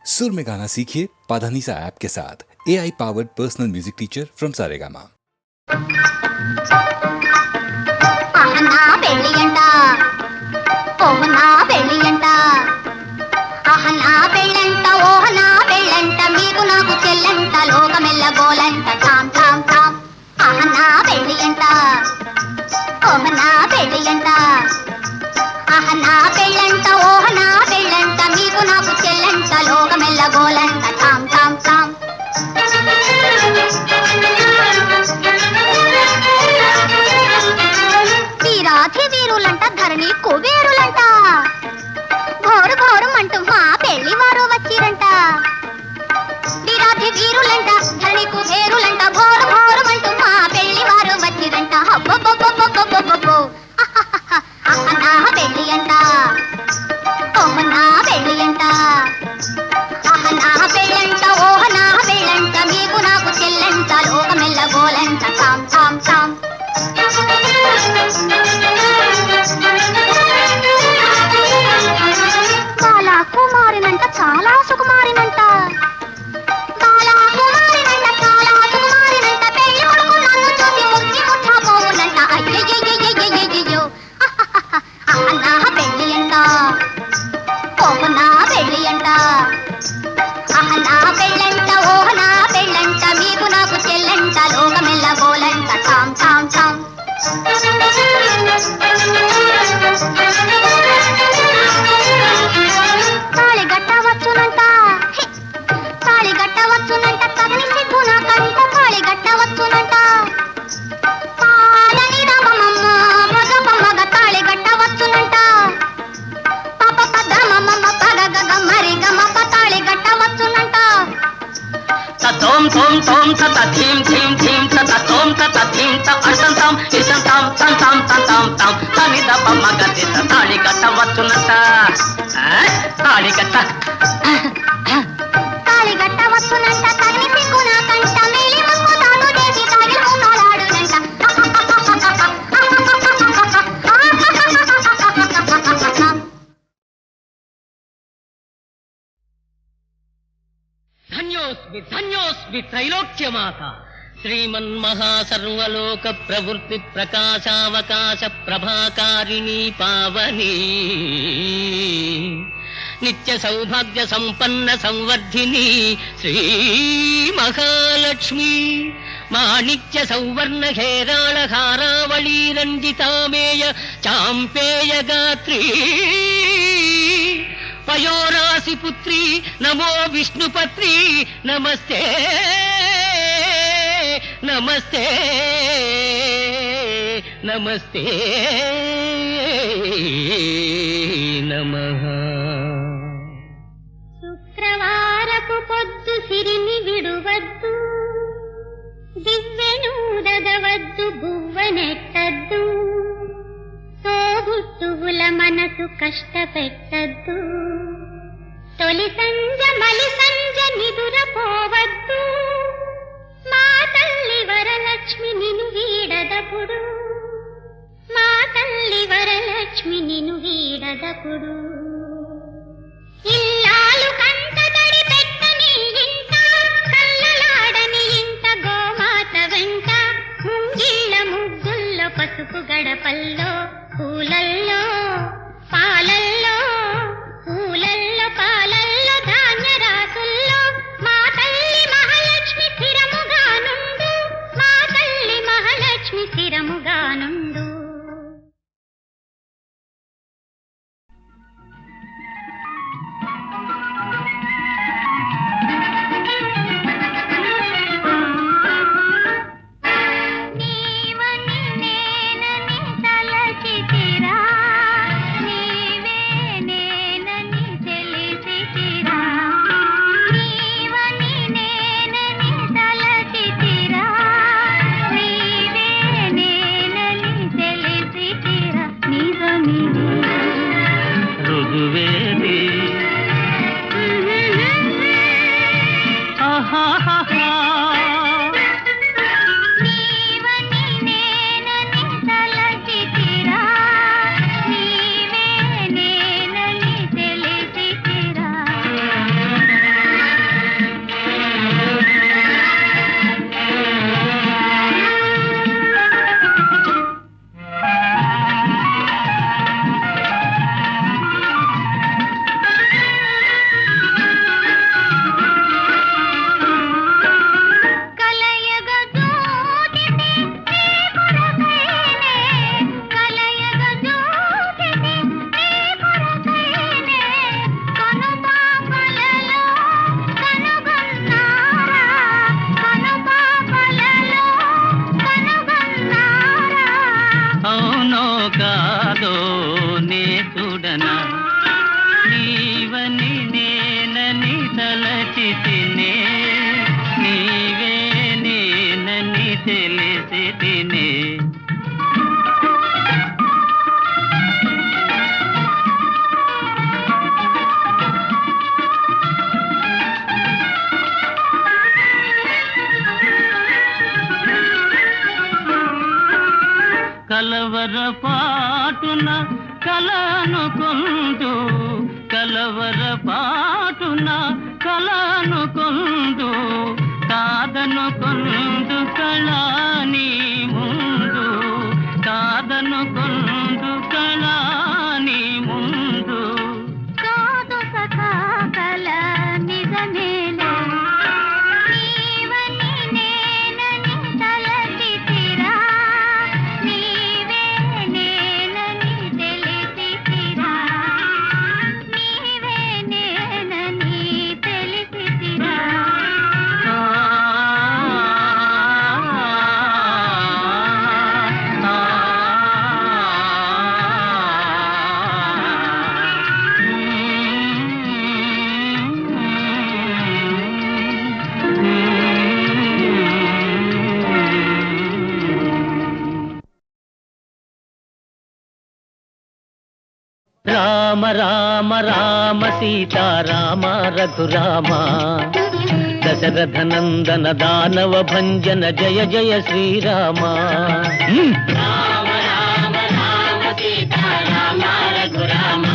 सुर में गाना सीखिए पाधानीसा ऐप के साथ। AI powered personal music teacher from Saregama. అహనా పెళ్ళియంట ఓహనా పెళ్ళియంట అహనా పెళ్ళంట ఓహనా పెళ్ళంట మీకు నాకు చెల్లంట లోకమెల్ల గోలంట టామ్ టామ్ టామ్ అహనా పెళ్ళియంట ఓహనా పెళ్ళియంట అహనా పెళ్ళంట ఓహనా పెళ్ళంట మీకు నాకు చెల్లంట లోకమెల్ల గోలంట టామ్ టామ్ టామ్ వీరాధి వీరులంట ధరణి కుబేరులంట ఘోరు ఘోరుమంటూ మా పెళ్లి వారు వచ్చిరంట వీరాధి వీరులంట ధరణి కుబేరులంట ఘోరు ఘోరుమంటూ మా పెళ్లి వారు వచ్చిరంట అబ్బబ్బబ్బబ్బబ్బబ్బబ్బో అహనా పెళ్లి అంట ఓహనా పెళ్లి అంట అహనా పెళ్ళంట ఓహనా పెళ్ళంట మీకు నాకు చెల్లంట లోకమెల్ల గోలంట టామ్ టామ్ టామ్ బాలా కుమారినంట చాలా సుకుమారినంట బాలా కుమారినంట చాలా సుకుమారినంట పెళ్లి కొడుకు నన్ను చూసి ముక్కి ముట్టబోవునంట అయ్యయ్యయ్యయ్యయ్యయ్యో అహనా పెళ్లి అంట ఓహనా పెళ్లి అంట అహనా పెళ్ళంట ఓహనా పెళ్ళంట మీకు నాకు చెల్లంట లోకమెల్ల గోలంట టామ్ టామ్ టామ్ తాళి గట్టవచ్చునంట తాళి గట్టవచ్చునంట తగని సిగ్గు నాకంట తాళి గట్టవచ్చునంట పాలని రామమ్మ మగ తాళి గట్టవచ్చునంట పాప పదమమ్మ పగగ మరి గమ తాళి గట్టవచ్చునంట తోం తోం తోం తత థీం థీం థీం తత తోం తత థీం త అర్థం తాం ఇసం తాం తం తాం తం తాం తాం తని దప మగతి తాళి కట్టవచ్చునంట తాళి కట్ట తాళి గట్టవచ్చునంట తగిని సిగ్గు నాకంట మేలి ముక్కు తాను చేసి తాగి ఉన్నాడాడునంట ధన్యోస్మి ధన్యోస్మి త్రైలోక్యమాత శ్రీమన్మహాసర్వలోక ప్రవృత్తి ప్రకాశావకాశ ప్రభాకారిణీ పావని నిత్య సౌభాగ్య సంపన్న సంవర్ధిని శ్రీ మహాలక్ష్మి మాణిక్య సౌవర్ణ హేరాళ హారావళీ రంజితామేయ చాంపేయ గాత్రీ పయోరాసి పుత్రి నమో విష్ణుపత్రి నమస్తే నమస్తే నమస్తే నమః. శుక్రవారపు పొద్దు సిరిని విడువద్దు దివ్వెనూదగవద్దు బువ్వనెట్టద్దు తోబుట్టువుల మనసు కష్టపెట్టద్దు తొలి సంజ మలి సంజ నిదురపోవద్దు మా తల్లి వరలక్ష్మి నిన్ను వీడదపుడు మా తల్లి వరలక్ష్మి నిన్ను వీడదపుడు ఇల్లాలు కంట తడి పెట్టని ఇంట కల్లలాడని ఇంట గోమాత వెంట ముంగిళ్ళ ముగ్గుల్లో పసుపు గడపల్లో పూలల్లో పాలల్లో పూలల్లో పాలల్లో ధాన్య రాసుల్లో మా తల్లి మహాలక్ష్మి స్థిరముగానుండు మా తల్లి మహాలక్ష్మి స్థిరముగానుండు. తలచితినే నీవే నేనని తెలిసితినే కలవరపాటున కలనుకొందు కలవరపాటున కలనుకొందు కాదనుకొందు కళాని ముందు కాదనుకొందు కళాని ముందు కాదు సఖా కల నిజమేలే నీవని నేనని తలచితిరా నీవే నేనని తెలిసితిరా నీవే నేనని తెలిసితిరా రామ రామ రామ సీతారామ రఘురామ దశరథ నందన దానవ భంజన జయ జయ శ్రీరామ రామ రామ రామ సీతారామ రఘురామ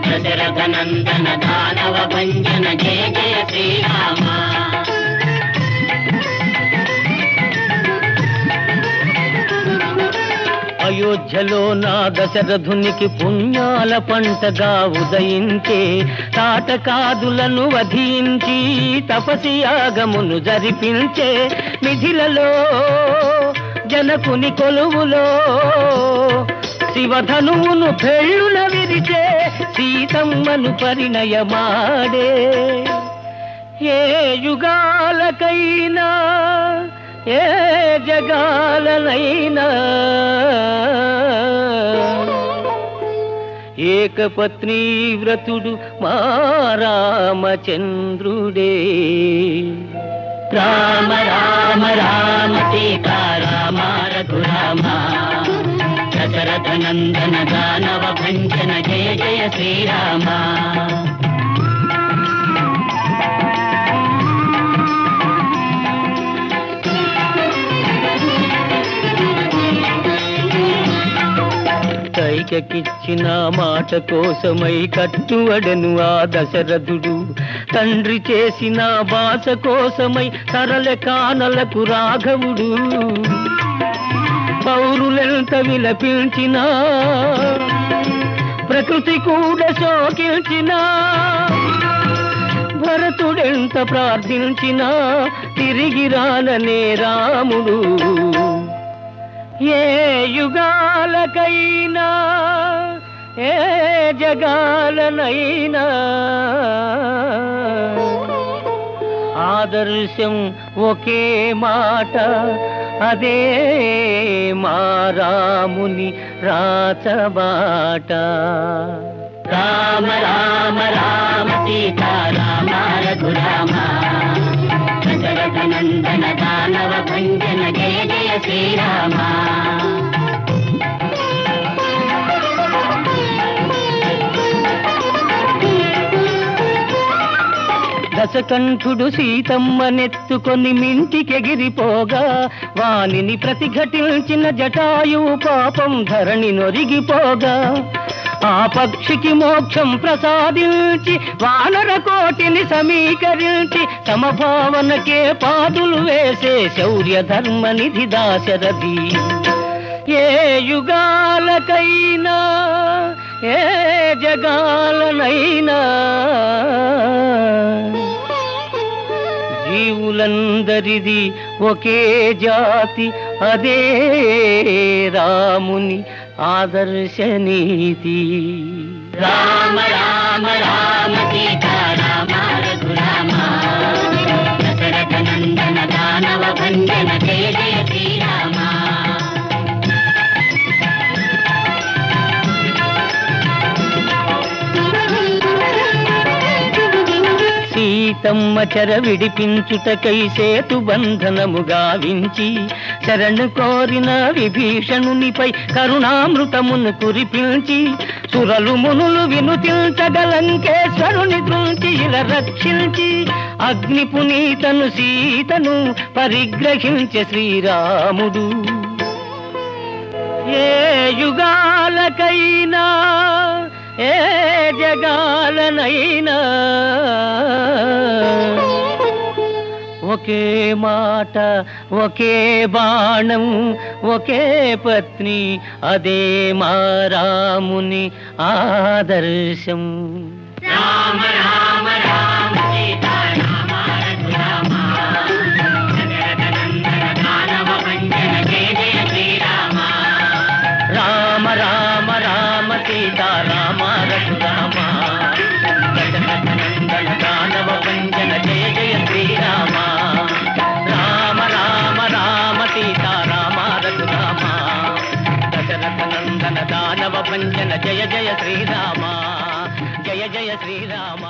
దశరథ నందన దానవ భంజన జయ జయ శ్రీరామ అయోధ్యలో నా దశరథునికి పుణ్యాల పంటగా ఉదయించే తాటకాదులను వధించి తపసి యాగమును జరిపించే మిథిలలో జనకుని కొలువులో శివధనువును పెళ్ళున విరిచే సీతమ్మను పరిణయమాడే ఏ యుగాలకైనా ఏ జగాలనైనా ఏకపత్నీ వ్రతుడు మా రామచంద్రుడే రామ రామ రామ సీతారామ రఘురామ దశరథ నందన దానవ భంజన జయ జయ శ్రీరామ కైకకిచ్చిన మాట కోసమై కట్టువడను ఆ దశరథుడు తండ్రి చేసిన బాస కోసమై తరల కానలకు రాఘవుడు పౌరులెంత విలపించినా ప్రకృతి కూడా శోకించినా భరతుడెంత ప్రార్థించినా తిరిగి రాననే రాముడు ఏ యుగాలకైనా ఏ జగాలనైనా ఆదర్శం ఒకే మాట అదే మా రాముని రాచబాట రామ రామ రామ సీతారామ రఘురామ దశరథ నందన దానవ భంజన జయ జయ శ్రీరామ దశకంఠుడు సీతమ్మనెత్తుకొని మింటికెగిరిపోగా వానిని ప్రతిఘటించిన జటాయువు పాపం ధరణి నొరిగిపోగా ఆ పక్షికి మోక్షం ప్రసాదించి వానర కోటిని సమీకరించి సమభావనకే పాదులు వేసే శౌర్య ధర్మ నిధి దాశరథి ఏ యుగాలకైనా ఏ జగాలనైనా జీవులందరిది ఒకే జాతి అదే రాముని ఆదర్శ నీతి రామ రామ రామ సీతారామ రఘురామ దశరథ నందన దానవ భంజన జయ జయ శ్రీరామ సీతమ్మ చెర విడిపించుటకై సేతు బంధనము గావించి శరణు కోరిన విభీషణునిపై కరుణామృతమును కురిపించి సురలు మునులు వినుతించగలంకేశ్వరుని దృంచి ఇలా రక్షించి అగ్ని పునీతను సీతను పరిగ్రహించే శ్రీరాముడు. ఏ యుగాలకైనా ఏ జగాలనైనా ఒకే మాట ఒకే బాణం ఒకే పత్ని అదే మా రాముని ఆదర్శం. రామ రామ రామ సీతా రామ రఘురామ జగదనందన దానవ భంజన జయ జయ శ్రీరామ. రామ రామ రామ సీతా రామ రఘురామ జగదనందన దానవ భంజన జయ జయ శ్రీరామ. రామ రామ రామ సీతా రామ రఘురామ దశరథ నందన దానవ భంజన జయ జయ శ్రీరామ జయ జయ శ్రీరామ.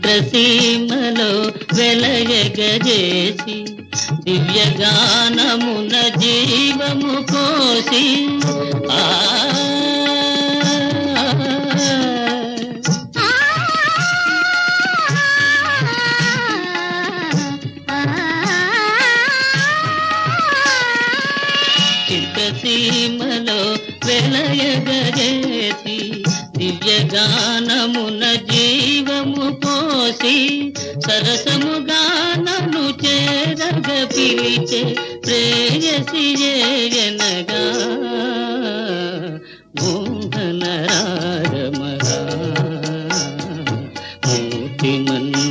చిత్రసీమలో వెలయగజేసి దివ్యగానమున జీవము కోసి చిత్రసీమలో వెలయగజేసి దివ్యగానమున జీవము పోసి సరసముగా నన్ను చేరగ పిలిచే ప్రేయసి జయనగా మోహన రాగమగా మూర్తిమంతమాయే.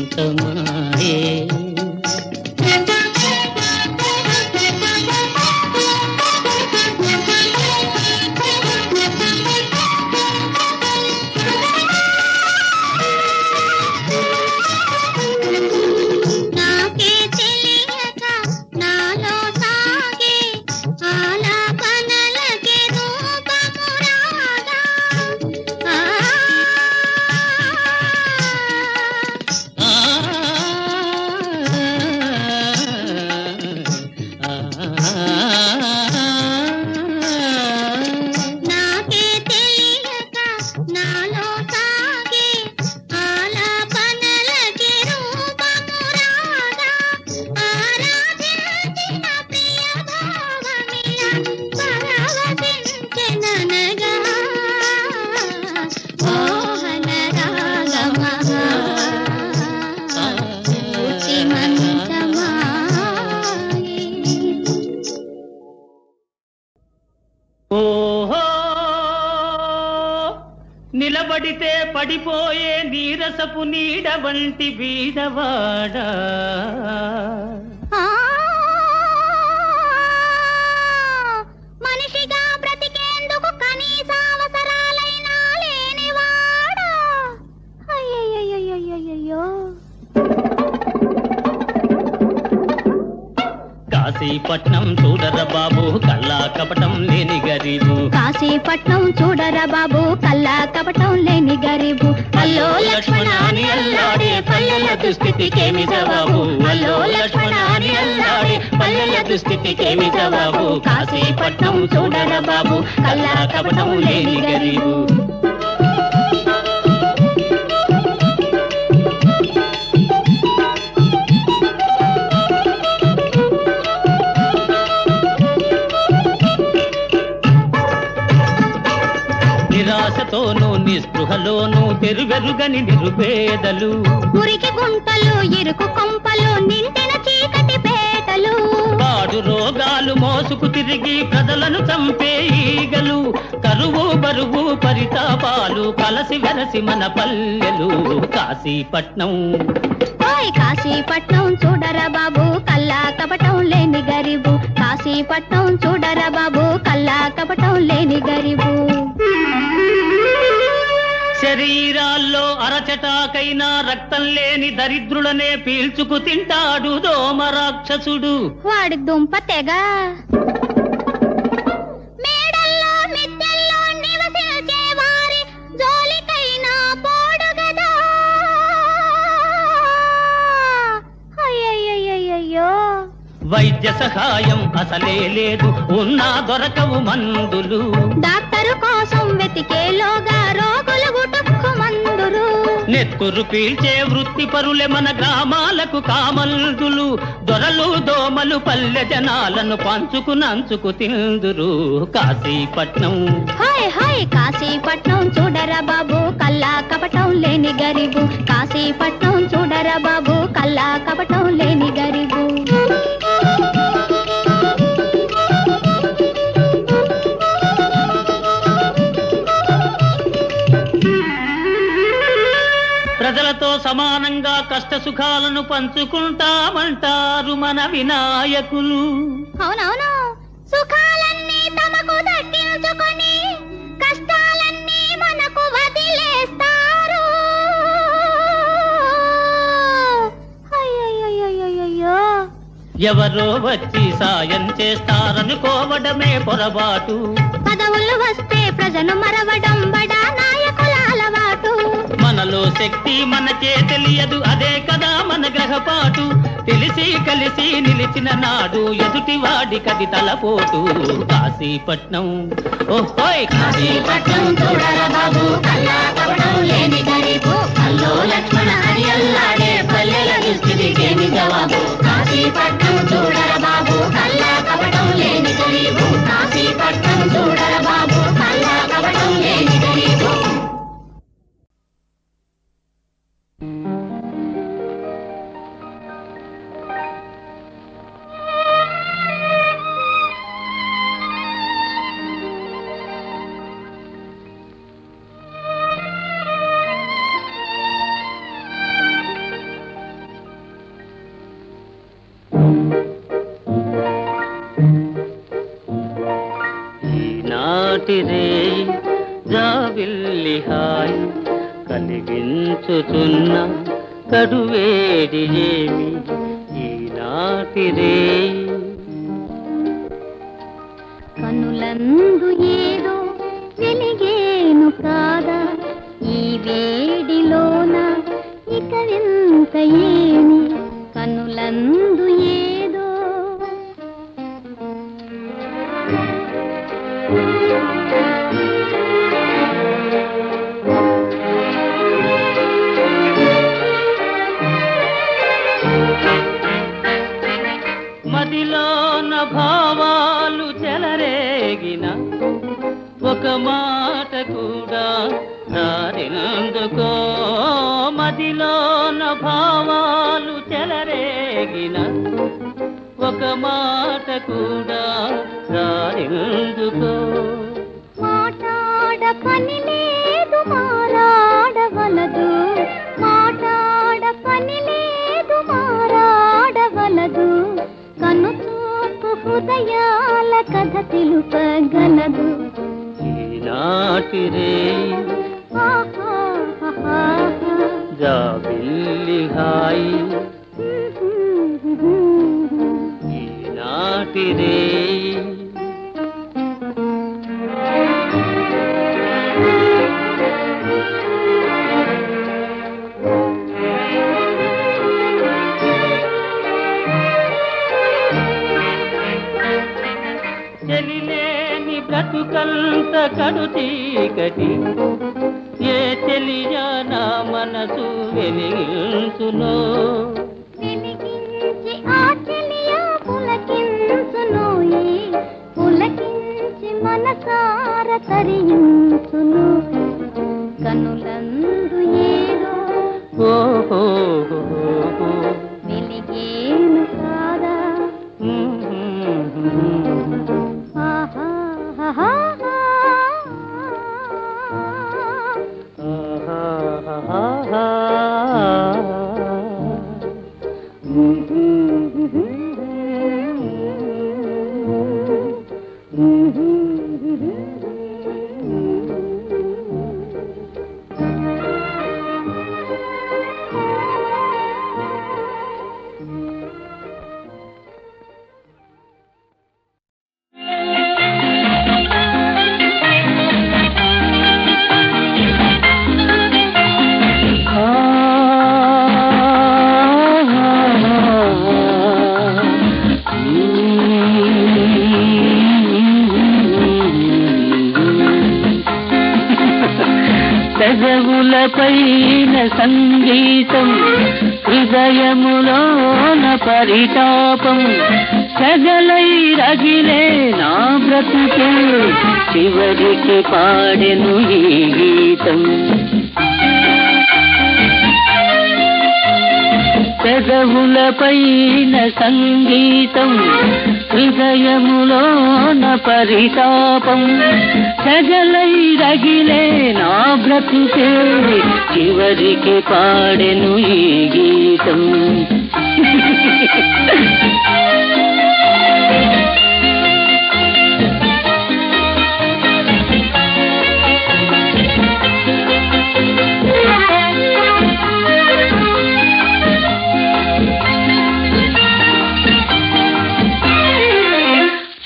నిలబడితే పడిపోయే నీరసపు నీడ వంటి బీదవాడా మనిషిగా బ్రతికేందుకు కనీస అవసరాలైనా లేనివాడా. అయ్యయ్యయ్యయ్యయ్యో కాశీపట్నం చూడర బాబు కల్లా కపటం లేని గరీబు. కాశీపట్నం చూడర బాబు కల్లా కపటం లేని గరీబు. అల్లో లక్ష్మణాని అల్లాడే పల్లెల దుస్థితికేమి జవాబు అల్లో లక్ష్మణ అని అల్లాడే పల్లెల దుస్థితికేమి జవాబు కాశీపట్నం చూడర బాబు కల్లా కపటం లేని గరీబు నిరాశతోనూ నిస్పృహలోనూ తెరువెరుగని నిరుపేదలు మురికి గుంటలు ఇరుకు కొంపలు నిండిన చీకటి పేటలు పాడు రోగాలు మోసుకు తిరిగి ప్రజలను చంపే ఈగలు కరువు బరువు పరితాపాలు కలసి వెరసి మన పల్లెలు కాశీపట్నం ఓయ్ కాశీపట్నం చూడరా బాబు కల్లా కపటం లేని గరీబు కాశీపట్నం చూడరా బాబు కల్లా కపటం లేని గరీబు శరీరాల్లో అరచటాకైనా రక్తం లేని దరిద్రులనే పీల్చుకు తింటాడు దోమ రాక్షసుడు వాడి దుంప తెగ మేడల్లో మిద్దెల్లో నివసించే వారి జోలికైనా పోడు గదా అయ్యయ్యయ్యయ్యో వైద్య సహాయం అసలే లేదు ఉన్నా దొరకవు మందులు డాక్టరు కోసం వెతికేలోగా రోగులు గుటుక్కు మందురు నెత్తురు పీల్చే వృత్తి పరులే మన గ్రామాలకు కామల్దులు దొరలు దోమలు పల్లె జనాలను పంచుకు తిందురు కాశీపట్నం హాయ్ హాయ్ కాశీపట్నం చూడరా బాబు కల్లా కపటం లేని గరీబు కాశీపట్నం చూడరా బాబు కల్లా కపటం లేని గరీబు ప్రజలతో సమానంగా కష్ట సుఖాలను పంచుకుంటామంటారు మన వినాయకులు అవునవును సుఖాలన్నీ తమకు దక్కించుకొని కష్టాలన్నీ మనకు వదిలేస్తారు అయ్యయ్యయ్యయ్యయ్యో ఎవరో వచ్చి సాయం చేస్తారనుకోవడమే పొరపాటు పదవులు వస్తే ప్రజలు మరవడం బడా నాయకుల అలవాటు మనలో శక్తి మనకే తెలియదు అదే కదా మన గ్రహపాటు తెలిసి కలిసి నిలిచిన నాడు ఎదుటి వాడి కది తలపోటు కాశీపట్నం ఓహోయ్ కాశీపట్నం చూడరా బాబు కల్లా కపటం లేని గరీబు అల్లో లక్ష్మణ అని అల్లాడే పల్లెల దుస్థితికేమి జవాబు కాశీపట్నం చూడరా బాబు కల్లా కపటం లేని గరీబు కాశీపట్నం చూడరా బాబు కల్లా కపటం లేని గరీబు ఈనాటిరే జాబిల్లి హాయ్ కలిగించుతున్న కడువేడి ఏమి ఈనాటిరే కనులందు ఏదో వెలిగేను కాదా ఈ వేడిలోన ఇక వింత ఏమి కనులందు ఏదో మదిలోన భావాలు చెలరేగిన ఒక మాట కూడా రారెందుకో మదిలోన భావాలు చెలరేగిన ఒక మాట కూడా రారెందుకో మాట్లాడ పని లేదు మారాడవలదు మాట్లాడ పని లేదు మారాడవలదు కను చూపు హృదయాల కథ తెలుపగలదు ఈనాటిరే ఆహాహాహా. జాబిల్లి హాయి ఈనాటిరే బ్రతుకంత కడు చీకటి ఏ తెలియా నా మనసు వెలిగించునో వెలిగించి ఆ చెలియా పులకించునోయి పులకించి మనసార తరించును కనులందు ఏదో వెలిగేను కాదా పెదవులపైన సంగీతం హృదయములోన పరితాపం సగలై రగిలే నా బ్రతుకే చివరికి పాడెను ఈ గీతం పెదవులపైన సంగీతం హృదయములోన పరితాపం సగలై రగిలే నా బ్రతుకే చివరికి పాడెను ఈ గీతం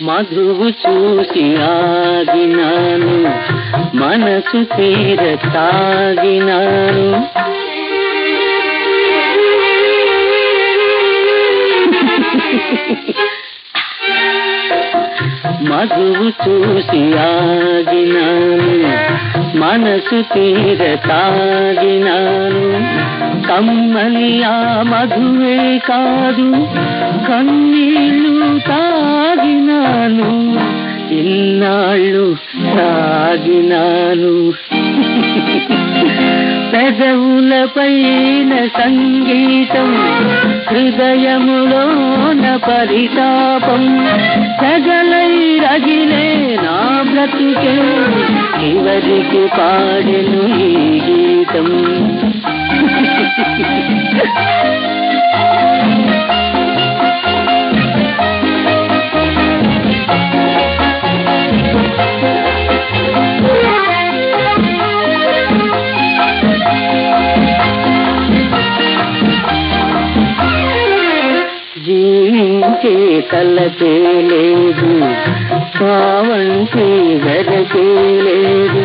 మధువు చూసి ఆగినాను మనసు తీర తాగినాను మధువు చూసి ఆగినాను మనసు తీర తాగినాను కమ్మని ఆ మధువే కాదు కన్నీళ్ళు తాగినాను ఇన్నాళ్ళు తాగినాను పెదవులపైన సంగీతం హృదయములోన పరితాపం సగలై రగిలే నా బ్రతుకే చివరికి పాడెను ఈ గీతం జీవించే తలపే లేదు పావంటే వెరకే లేదు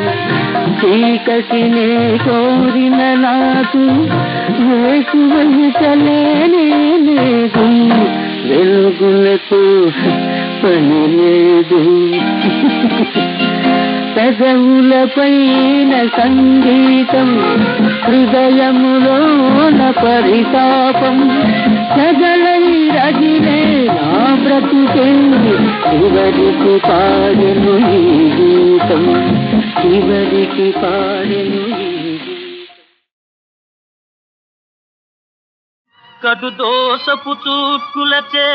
చీకటినే కోరిన నాకు వేసువహించలేనే లేదు వెలుగులకు పని లేదు పెదవులపైన సంగీతం హృదయములోన పరితాపం సగలై రగిలే నా బ్రతుకే చివరికి పాడెను ఈ గీతం చివరికి పాడెను ఈ కటు దోషపు చూట్కులచే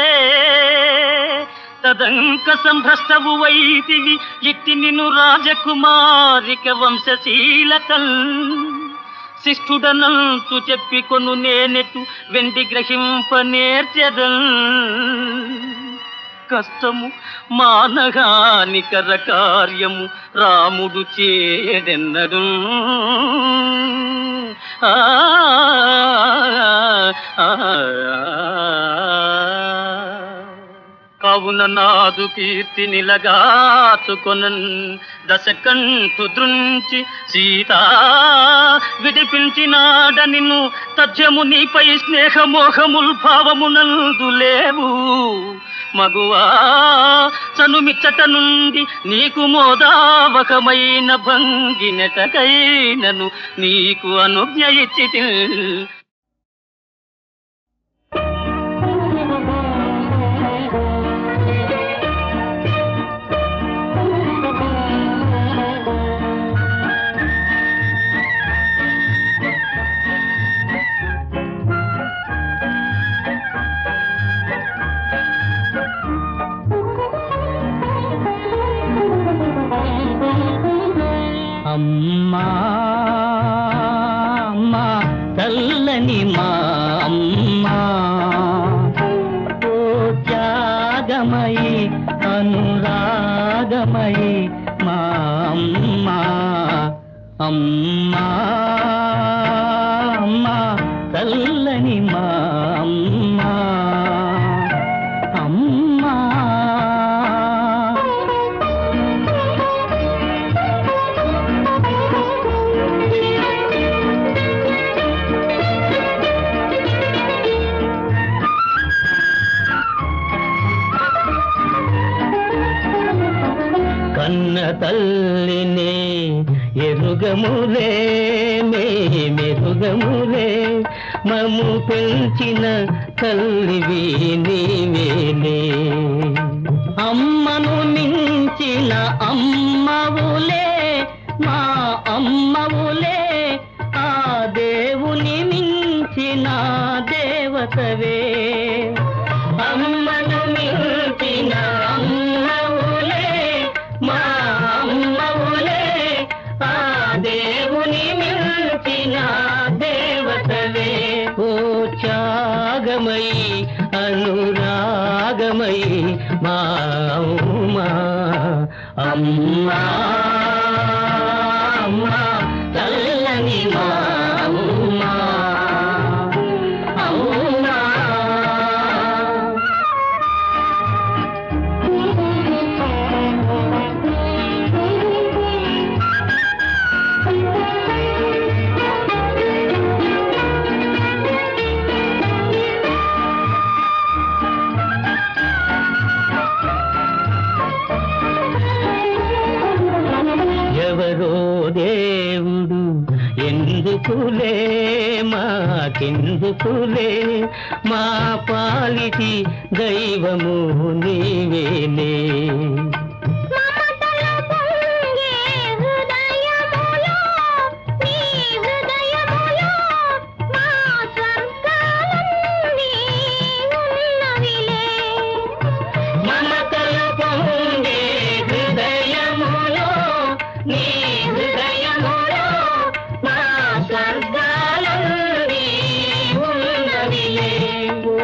తదంక సంభ్రష్టవు వైతివి ఇట్టి నిన్ను రాజకుమారిక వంశశీలకల్ శిష్ఠుడనంతు చెప్పికొను నేనెటు వెండి గ్రహింప నేర్చెదల్ కష్టము మానహానికర కార్యము రాముడు చేయడెన్నడు కావున నాదు కీర్తి నిలగాచుకొనన్ దశకంఠు దృంచి సీతా విడిపించినాడ నిన్ను తథ్యము నీపై స్నేహమోహముల్ భావమునందు లేవు మగువా చనుమిచ్చట నుండి నీకు మోదావకమైన భంగినటకైనను నీకు అనుజ్ఞ ఇచ్చితి. అమ్మా అమ్మా తల్లని మా అమ్మా, ఓ త్యాగమయి అనురాగమయి మా అమ్మా. అమ్మా అమ్మా తల్లని మా అమ్మా, అమ్మా. కన్న తల్లినే ఎరుగములే మెరుగములే, మము పెంచిన తల్లివి నీవేలే. అమ్మను మించిన అమ్మవులే మా అమ్మవులే, ఆ దేవుని మించిన దేవతవే. అమ్మను మించిన అమ్మవులే మా అమ్మవులే, ఆ దేవుని మించిన దేవతవే. ఓ త్యాగమయి అనురాగమయి మా అమ్మా. అమ్మా అమ్మా తల్లని మా అమ్మా, అమ్మా. ఎవరో దేవుడు ఎందుకులే మాకెందుకులే, మా పాలిటి దైవము నీవేలే. మమతల పొంగే హృదయములో, నీ హృదయములో మా స్వర్గాలన్నీ ఉన్నవిలే. మమతల పొంగే హృదయములో, నీ హృదయములో మా స్వర్గాలన్నీ ఉన్నవిలే. ఓ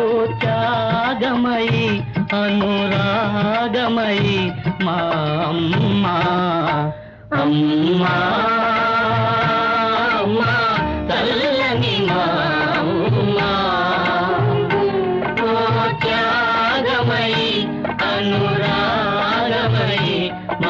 త్యాగమయి అనురాగమయి మా అమ్మా. అమ్మా అమ్మా తల్లని మా అమ్మా, ఓ త్యాగమయి అనురాగమయి మా